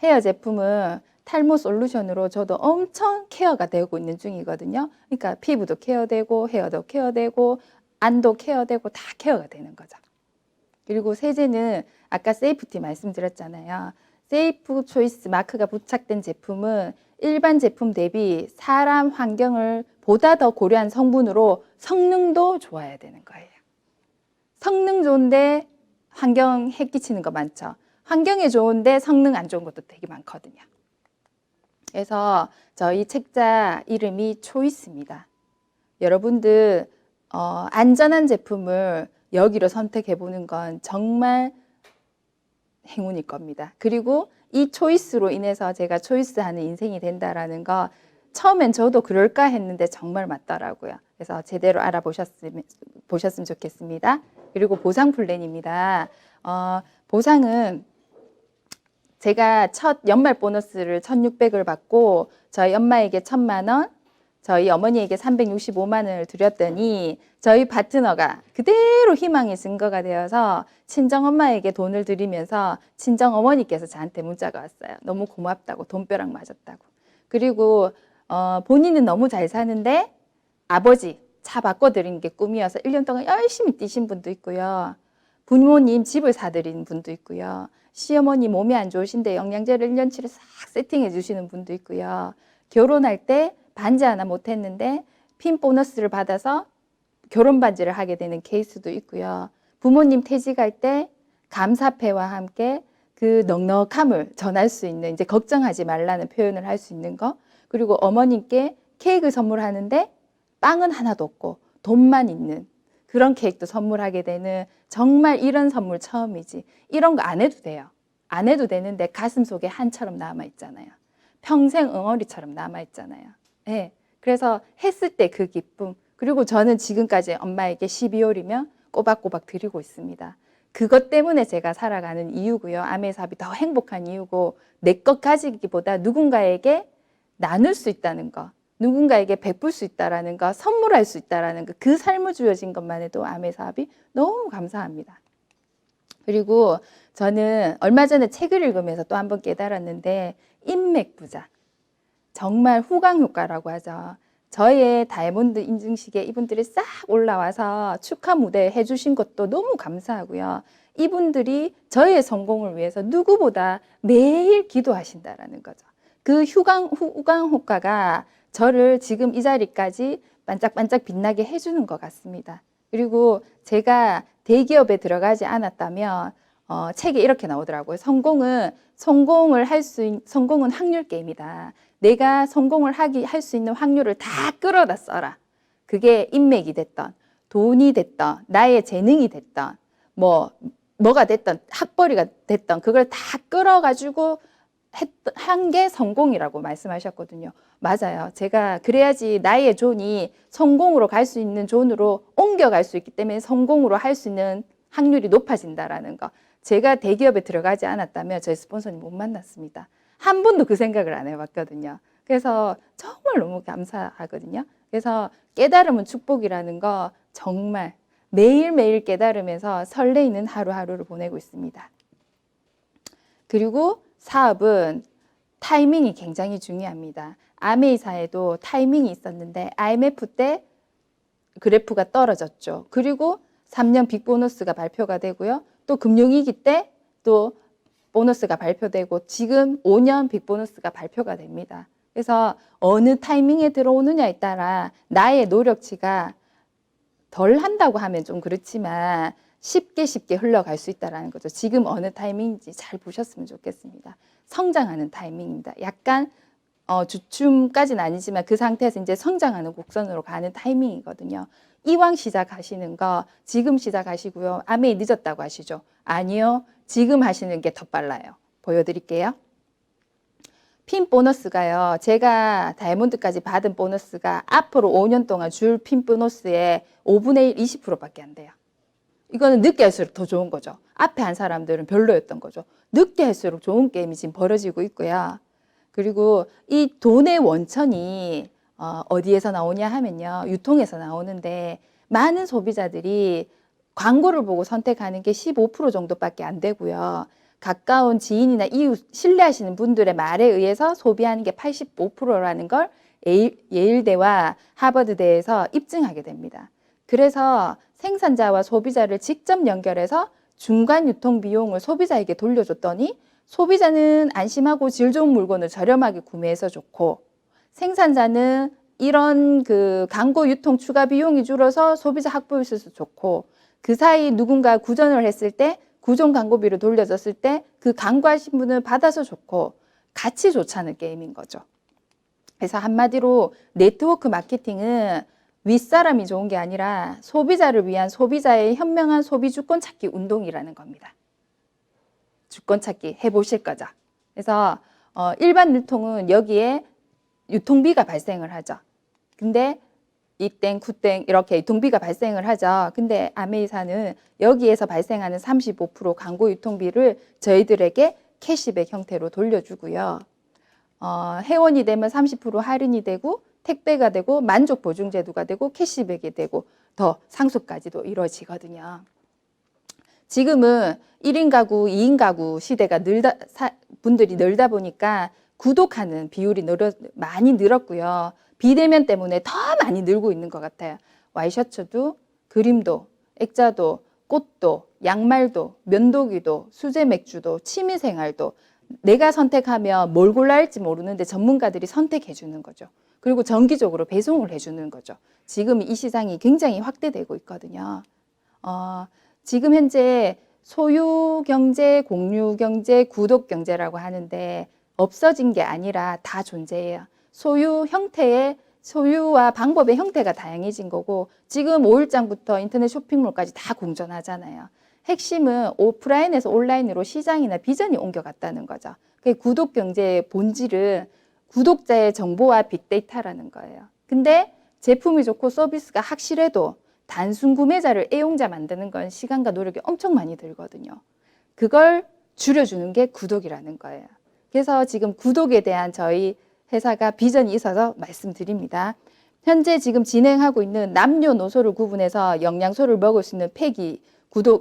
헤어 제품은 탈모 솔루션으로 저도 엄청 케어가 되고 있는 중이거든요. 그러니까 피부도 케어되고 헤어도 케어되고 안도 케어되고 다 케어가 되는 거죠. 그리고 세제는 아까 세이프티 말씀드렸잖아요. 세이프 초이스 마크가 부착된 제품은 일반 제품 대비 사람 환경을 보다 더 고려한 성분으로 성능도 좋아야 되는 거예요. 성능 좋은데 환경 해 끼치는 거 많죠. 환경에 좋은데 성능 안 좋은 것도 되게 많거든요. 그래서 저희 책자 이름이 초이스입니다. 여러분들 안전한 제품을 여기로 선택해 보는 건 정말 행운일 겁니다. 그리고 이 초이스로 인해서 제가 초이스하는 인생이 된다라는 거 처음엔 저도 그럴까 했는데 정말 맞더라고요. 그래서 제대로 알아보셨으면 좋겠습니다. 그리고 보상 플랜입니다. 보상은 제가 첫 연말 보너스를 1,600을 받고 저희 엄마에게 1,000만 원, 저희 어머니에게 365만 원을 드렸더니 저희 파트너가 그대로 희망의 증거가 되어서 친정엄마에게 돈을 드리면서 친정어머니께서 저한테 문자가 왔어요. 너무 고맙다고, 돈벼락 맞았다고. 그리고 본인은 너무 잘 사는데 아버지 차 바꿔드린 게 꿈이어서 1년 동안 열심히 뛰신 분도 있고요. 부모님 집을 사드린 분도 있고요. 시어머니 몸이 안 좋으신데 영양제를 1년치를 싹 세팅해 주시는 분도 있고요. 결혼할 때 반지 하나 못했는데 핀 보너스를 받아서 결혼 반지를 하게 되는 케이스도 있고요. 부모님 퇴직할 때 감사패와 함께 그 넉넉함을 전할 수 있는, 이제 걱정하지 말라는 표현을 할 수 있는 거. 그리고 어머님께 케이크 선물하는데 빵은 하나도 없고 돈만 있는 그런 케이크도 선물하게 되는, 정말 이런 선물 처음이지. 이런 거 안 해도 돼요. 안 해도 되는데 가슴 속에 한처럼 남아있잖아요. 평생 응어리처럼 남아있잖아요. 네. 그래서 했을 때 그 기쁨. 그리고 저는 지금까지 엄마에게 12월이면 꼬박꼬박 드리고 있습니다. 그것 때문에 제가 살아가는 이유고요. 아메사업이 더 행복한 이유고, 내 것 가지기보다 누군가에게 나눌 수 있다는 거, 누군가에게 베풀 수 있다는 거, 선물할 수 있다는 거, 그 삶을 주어진 것만 해도 아메사업이 너무 감사합니다. 그리고 저는 얼마 전에 책을 읽으면서 또 한 번 깨달았는데, 인맥 부자, 정말 후광 효과라고 하죠. 저의 다이아몬드 인증식에 이분들이 싹 올라와서 축하 무대 해주신 것도 너무 감사하고요. 이분들이 저의 성공을 위해서 누구보다 매일 기도하신다라는 거죠. 그 후광 효과가 저를 지금 이 자리까지 반짝반짝 빛나게 해주는 것 같습니다. 그리고 제가 대기업에 들어가지 않았다면 책에 이렇게 나오더라고요. 성공은 확률 게임이다. 내가 성공을 할 수 있는 확률을 다 끌어다 써라. 그게 인맥이 됐던, 돈이 됐던, 나의 재능이 됐던, 뭐가 됐던, 학벌이가 됐던, 그걸 다 끌어가지고 한 게 성공이라고 말씀하셨거든요. 맞아요. 제가 그래야지 나의 존이 성공으로 갈 수 있는 존으로 옮겨갈 수 있기 때문에 성공으로 할 수 있는 확률이 높아진다라는 거. 제가 대기업에 들어가지 않았다면 저희 스폰서님 못 만났습니다. 한 번도 그 생각을 안 해봤거든요. 그래서 정말 너무 감사하거든요. 그래서 깨달음은 축복이라는 거 정말 매일매일 깨달으면서 설레이는 하루하루를 보내고 있습니다. 그리고 사업은 타이밍이 굉장히 중요합니다. 아메이사에도 타이밍이 있었는데 IMF 때 그래프가 떨어졌죠. 그리고 3년 빅보너스가 발표가 되고요. 또 금융위기 때 또 보너스가 발표되고 지금 5년 빅보너스가 발표가 됩니다. 그래서 어느 타이밍에 들어오느냐에 따라 나의 노력치가 덜 한다고 하면 좀 그렇지만 쉽게 흘러갈 수 있다는 거죠. 지금 어느 타이밍인지 잘 보셨으면 좋겠습니다. 성장하는 타이밍입니다. 약간 주춤까지는 아니지만 그 상태에서 이제 성장하는 곡선으로 가는 타이밍이거든요. 이왕 시작하시는 거 지금 시작하시고요. 아메이 늦었다고 하시죠? 아니요. 지금 하시는 게 더 빨라요. 보여드릴게요. 핀 보너스가요. 제가 다이아몬드까지 받은 보너스가 앞으로 5년 동안 줄 핀 보너스의 5분의 1, 20%밖에 안 돼요. 이거는 늦게 할수록 더 좋은 거죠. 앞에 한 사람들은 별로였던 거죠. 늦게 할수록 좋은 게임이 지금 벌어지고 있고요. 그리고 이 돈의 원천이 어디에서 나오냐 하면요. 유통에서 나오는데 많은 소비자들이 광고를 보고 선택하는 게 15% 정도밖에 안 되고요. 가까운 지인이나 이웃, 신뢰하시는 분들의 말에 의해서 소비하는 게 85%라는 걸 예일대와 하버드대에서 입증하게 됩니다. 그래서 생산자와 소비자를 직접 연결해서 중간 유통 비용을 소비자에게 돌려줬더니 소비자는 안심하고 질 좋은 물건을 저렴하게 구매해서 좋고 생산자는 이런 그 광고 유통 추가 비용이 줄어서 소비자 확보에 있어서 좋고 그 사이 누군가 구전을 했을 때 구전 광고비를 돌려줬을 때 그 광고하신 분을 받아서 좋고 같이 좋자는 게임인 거죠. 그래서 한마디로 네트워크 마케팅은 윗사람이 좋은 게 아니라 소비자를 위한 소비자의 현명한 소비 주권 찾기 운동이라는 겁니다. 주권 찾기 해보실 거죠. 그래서 일반 유통은 여기에 유통비가 발생을 하죠. 근데 이땡, 쿠땡 이렇게 유통비가 발생을 하죠. 근데 아메이사는 여기에서 발생하는 35% 광고 유통비를 저희들에게 캐시백 형태로 돌려주고요. 회원이 되면 30% 할인이 되고 택배가 되고 만족 보증 제도가 되고 캐시백이 되고 더 상속까지도 이루어지거든요. 지금은 1인 가구, 2인 가구 시대가 분들이 늘다 보니까 구독하는 비율이 많이 늘었고요. 비대면 때문에 더 많이 늘고 있는 것 같아요. 와이셔츠도, 그림도, 액자도, 꽃도, 양말도, 면도기도, 수제 맥주도, 취미생활도 내가 선택하면 뭘 골라야 할지 모르는데 전문가들이 선택해 주는 거죠. 그리고 정기적으로 배송을 해주는 거죠. 지금 이 시장이 굉장히 확대되고 있거든요. 지금 현재 소유경제, 공유경제, 구독경제라고 하는데 없어진 게 아니라 다 존재해요. 소유와 방법의 형태가 다양해진 거고 지금 5일장부터 인터넷 쇼핑몰까지 다 공존하잖아요. 핵심은 오프라인에서 온라인으로 시장이나 비전이 옮겨갔다는 거죠. 구독 경제의 본질은 구독자의 정보와 빅데이터라는 거예요. 근데 제품이 좋고 서비스가 확실해도 단순 구매자를 애용자 만드는 건 시간과 노력이 엄청 많이 들거든요. 그걸 줄여주는 게 구독이라는 거예요. 그래서 지금 구독에 대한 저희 회사가 비전이 있어서 말씀드립니다. 현재 지금 진행하고 있는 남녀노소를 구분해서 영양소를 먹을 수 있는 팩이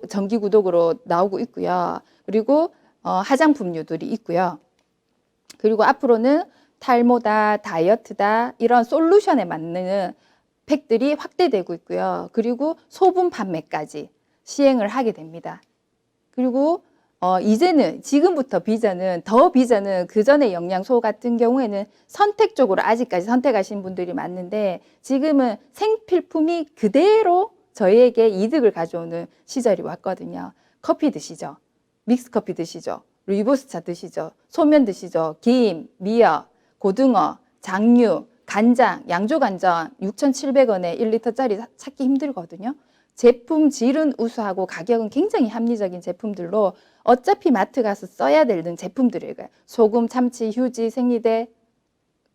정기 구독으로 나오고 있고요. 그리고 화장품류들이 있고요. 그리고 앞으로는 탈모다, 다이어트다 이런 솔루션에 맞는 팩들이 확대되고 있고요. 그리고 소분 판매까지 시행을 하게 됩니다. 그리고 이제는 지금부터 비전은 그 전에 영양소 같은 경우에는 선택적으로 아직까지 선택하신 분들이 많은데 지금은 생필품이 그대로 저희에게 이득을 가져오는 시절이 왔거든요. 커피 드시죠. 믹스커피 드시죠. 루이보스차 드시죠. 소면 드시죠. 김, 미역, 고등어, 장류, 간장, 양조간장 6,700원에 1리터짜리 찾기 힘들거든요. 제품 질은 우수하고 가격은 굉장히 합리적인 제품들로 어차피 마트 가서 써야 되는 제품들이에요. 소금, 참치, 휴지, 생리대,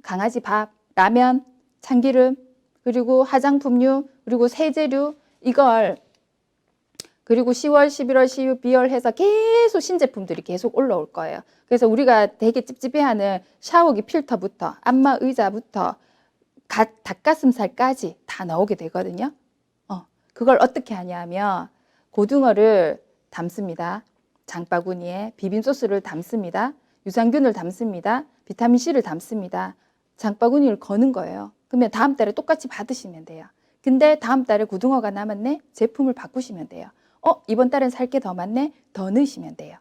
강아지 밥, 라면, 참기름, 그리고 화장품류, 그리고 세제류 이걸 그리고 10월, 11월, 12월 해서 계속 신제품들이 계속 올라올 거예요. 그래서 우리가 되게 찝찝해하는 샤워기 필터부터 안마 의자부터 닭가슴살까지 다 나오게 되거든요. 그걸 어떻게 하냐면 고등어를 담습니다. 장바구니에 비빔소스를 담습니다. 유산균을 담습니다. 비타민C를 담습니다. 장바구니를 거는 거예요. 그러면 다음 달에 똑같이 받으시면 돼요. 근데 다음 달에 고등어가 남았네? 제품을 바꾸시면 돼요. 이번 달엔 살 게 더 많네? 더 넣으시면 돼요.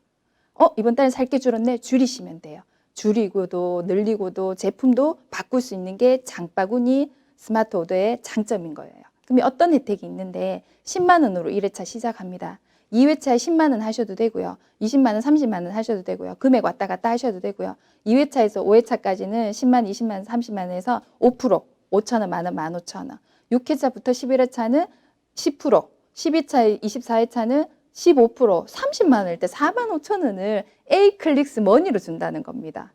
이번 달엔 살 게 줄었네? 줄이시면 돼요. 줄이고도 늘리고도 제품도 바꿀 수 있는 게 장바구니 스마트 오더의 장점인 거예요. 그러면 어떤 혜택이 있는데 10만 원으로 1회차 시작합니다. 2회차에 10만 원 하셔도 되고요. 20만 원, 30만 원 하셔도 되고요. 금액 왔다 갔다 하셔도 되고요. 2회차에서 5회차까지는 10만, 20만 원, 30만 원에서 5%, 5천 원, 만 원, 15,000원. 6회차부터 11회차는 10%, 12차, 24회차는 15%, 30만 원일 때 4만 5천 원을 A클릭스 머니로 준다는 겁니다.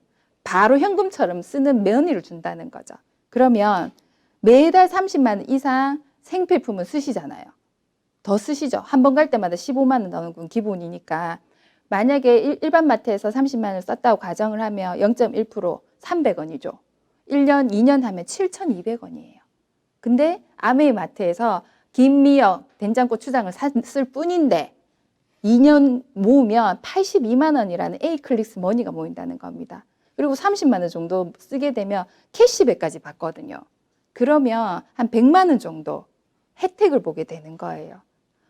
바로 현금처럼 쓰는 머니를 준다는 거죠. 그러면 매달 30만 원 이상 생필품은 쓰시잖아요. 더 쓰시죠. 한 번 갈 때마다 15만 원 넣는 건 기본이니까. 만약에 일반 마트에서 30만 원을 썼다고 가정을 하면 0.1% 300원이죠. 1년, 2년 하면 7,200원이에요. 근데 아메이 마트에서 김미역, 된장국, 추장을 쓸 뿐인데 2년 모으면 82만 원이라는 A클릭스 머니가 모인다는 겁니다. 그리고 30만 원 정도 쓰게 되면 캐시백까지 받거든요. 그러면 한 100만 원 정도 혜택을 보게 되는 거예요.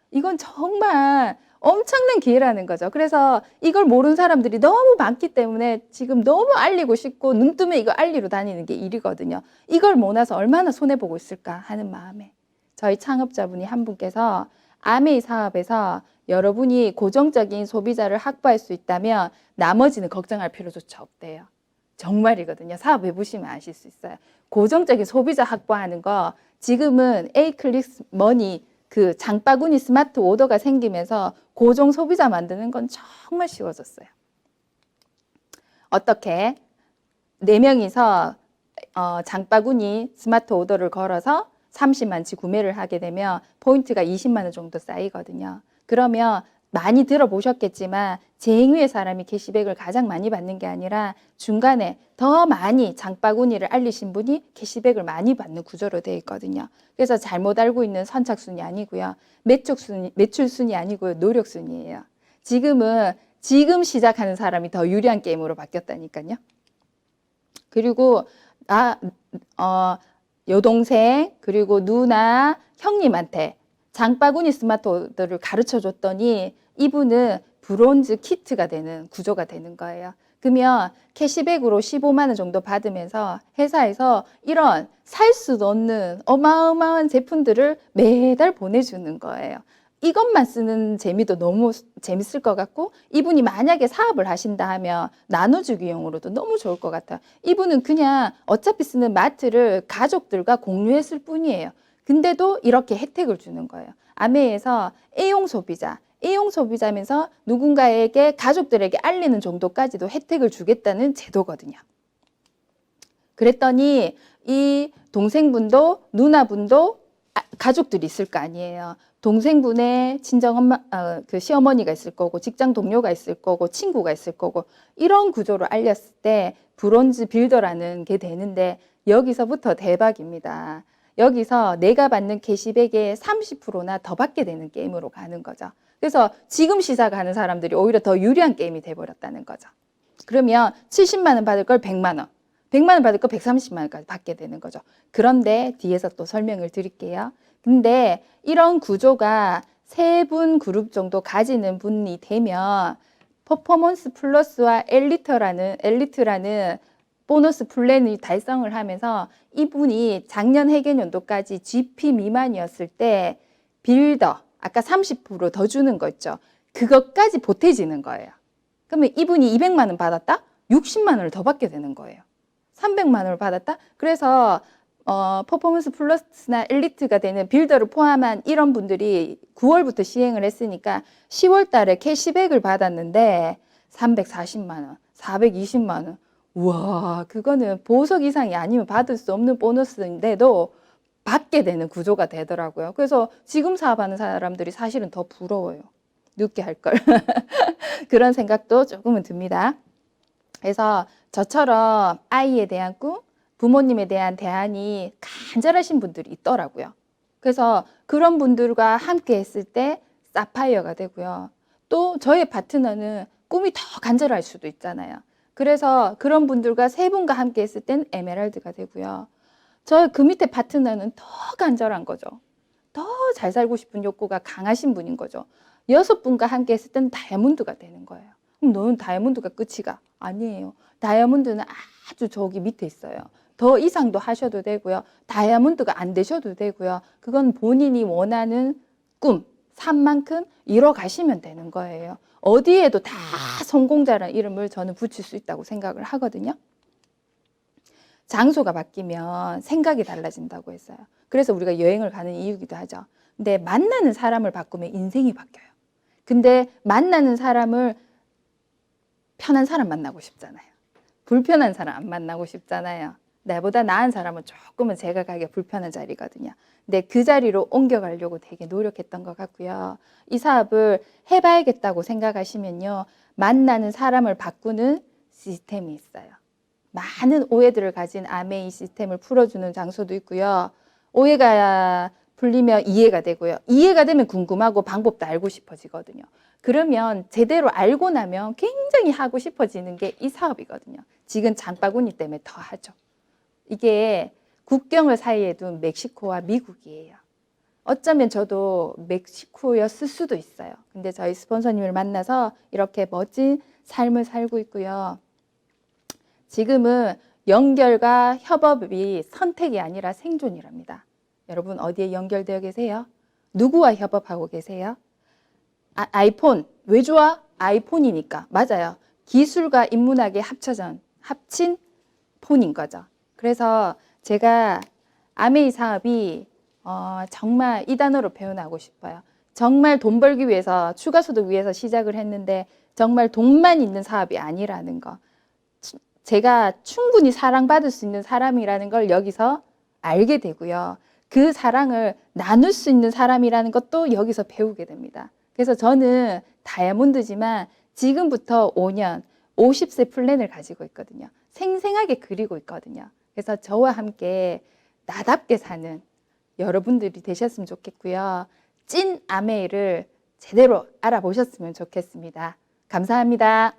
이건 정말 엄청난 기회라는 거죠. 그래서 이걸 모르는 사람들이 너무 많기 때문에 지금 너무 알리고 싶고 눈 뜨면 이거 알리러 다니는 게 일이거든요. 이걸 몰라서 얼마나 손해보고 있을까 하는 마음에 저희 창업자분이 한 분께서 아메이 사업에서 여러분이 고정적인 소비자를 확보할 수 있다면 나머지는 걱정할 필요조차 없대요. 정말이거든요. 사업 해보시면 아실 수 있어요. 고정적인 소비자 확보하는 거 지금은 A클릭스 머니 그 장바구니 스마트 오더가 생기면서 고정 소비자 만드는 건 정말 쉬워졌어요. 어떻게 4명이서 장바구니 스마트 오더를 걸어서 30만치 구매를 하게 되면 포인트가 20만 원 정도 쌓이거든요. 그러면 많이 들어보셨겠지만 쟁유의 사람이 캐시백을 가장 많이 받는 게 아니라 중간에 더 많이 장바구니를 알리신 분이 캐시백을 많이 받는 구조로 되어 있거든요. 그래서 잘못 알고 있는 선착순이 아니고요. 매출순이 아니고요. 노력순이에요. 지금 시작하는 사람이 더 유리한 게임으로 바뀌었다니까요. 그리고 여동생 그리고 누나 형님한테 장바구니 스마트워드를 가르쳐 줬더니 이분은 브론즈 키트가 되는 구조가 되는 거예요. 그러면 캐시백으로 15만 원 정도 받으면서 회사에서 이런 살 수도 없는 어마어마한 제품들을 매달 보내주는 거예요. 이것만 쓰는 재미도 너무 재밌을 것 같고 이분이 만약에 사업을 하신다 하면 나눠주기용으로도 너무 좋을 것 같아요. 이분은 그냥 어차피 쓰는 마트를 가족들과 공유했을 뿐이에요. 근데도 이렇게 혜택을 주는 거예요. 아메이에서 A용 소비자면서 누군가에게 가족들에게 알리는 정도까지도 혜택을 주겠다는 제도거든요. 그랬더니 이 동생분도 누나분도 가족들이 있을 거 아니에요. 동생분의 친정엄마, 그 시어머니가 있을 거고 직장 동료가 있을 거고 친구가 있을 거고 이런 구조로 알렸을 때 브론즈 빌더라는 게 되는데 여기서부터 대박입니다. 여기서 내가 받는 캐시백의 30%나 더 받게 되는 게임으로 가는 거죠. 그래서 지금 시작하는 사람들이 오히려 더 유리한 게임이 돼버렸다는 거죠. 그러면 70만 원 받을 걸 100만 원, 100만 원 받을 걸 130만 원까지 받게 되는 거죠. 그런데 뒤에서 또 설명을 드릴게요. 근데 이런 구조가 3분 그룹 정도 가지는 분이 되면 퍼포먼스 플러스와 엘리트라는 보너스 플랜이 달성을 하면서 이분이 작년 회계연도까지 GP 미만이었을 때 빌더, 아까 30% 더 주는 거 있죠. 그것까지 보태지는 거예요. 그러면 이분이 200만 원 받았다? 60만 원을 더 받게 되는 거예요. 300만 원을 받았다? 그래서 퍼포먼스 플러스나 엘리트가 되는 빌더를 포함한 이런 분들이 9월부터 시행을 했으니까 10월 달에 캐시백을 받았는데 340만 원, 420만 원. 우와, 그거는 보석 이상이 아니면 받을 수 없는 보너스인데도 받게 되는 구조가 되더라고요. 그래서 지금 사업하는 사람들이 사실은 더 부러워요. 늦게 할 걸. 그런 생각도 조금은 듭니다. 그래서 저처럼 아이에 대한 꿈, 부모님에 대한 대안이 간절하신 분들이 있더라고요. 그래서 그런 분들과 함께 했을 때 사파이어가 되고요. 또 저의 파트너는 꿈이 더 간절할 수도 있잖아요. 그래서 그런 분들과 3분과 함께 했을 땐 에메랄드가 되고요. 저 그 밑에 파트너는 더 간절한 거죠. 더 잘 살고 싶은 욕구가 강하신 분인 거죠. 6분과 함께 했을 땐 다이아몬드가 되는 거예요. 그럼 너는 다이아몬드가 끝이가 아니에요. 다이아몬드는 아주 저기 밑에 있어요. 더 이상도 하셔도 되고요. 다이아몬드가 안 되셔도 되고요. 그건 본인이 원하는 꿈, 산만큼 이뤄가시면 되는 거예요. 어디에도 다 성공자라는 이름을 저는 붙일 수 있다고 생각을 하거든요. 장소가 바뀌면 생각이 달라진다고 했어요. 그래서 우리가 여행을 가는 이유기도 하죠. 근데 만나는 사람을 바꾸면 인생이 바뀌어요. 근데 만나는 사람을 편한 사람 만나고 싶잖아요. 불편한 사람 안 만나고 싶잖아요. 나보다 나은 사람은 조금은 제가 가기 불편한 자리거든요. 근데 그 자리로 옮겨가려고 되게 노력했던 것 같고요. 이 사업을 해봐야겠다고 생각하시면요. 만나는 사람을 바꾸는 시스템이 있어요. 많은 오해들을 가진 아메이 시스템을 풀어주는 장소도 있고요. 오해가 풀리면 이해가 되고요. 이해가 되면 궁금하고 방법도 알고 싶어지거든요. 그러면 제대로 알고 나면 굉장히 하고 싶어지는 게 이 사업이거든요. 지금 장바구니 때문에 더 하죠. 이게 국경을 사이에 둔 멕시코와 미국이에요. 어쩌면 저도 멕시코였을 수도 있어요. 근데 저희 스폰서님을 만나서 이렇게 멋진 삶을 살고 있고요. 지금은 연결과 협업이 선택이 아니라 생존이랍니다. 여러분 어디에 연결되어 계세요? 누구와 협업하고 계세요? 아이폰. 왜 좋아? 아이폰이니까. 맞아요. 기술과 인문학의 합친 폰인 거죠. 그래서 제가 아메이 사업이 정말 이 단어로 표현하고 싶어요. 정말 돈 벌기 위해서, 추가 소득 위해서 시작을 했는데 정말 돈만 있는 사업이 아니라는 거. 제가 충분히 사랑받을 수 있는 사람이라는 걸 여기서 알게 되고요. 그 사랑을 나눌 수 있는 사람이라는 것도 여기서 배우게 됩니다. 그래서 저는 다이아몬드지만 지금부터 5년, 50세 플랜을 가지고 있거든요. 생생하게 그리고 있거든요. 그래서 저와 함께 나답게 사는 여러분들이 되셨으면 좋겠고요. 찐 아메이를 제대로 알아보셨으면 좋겠습니다. 감사합니다.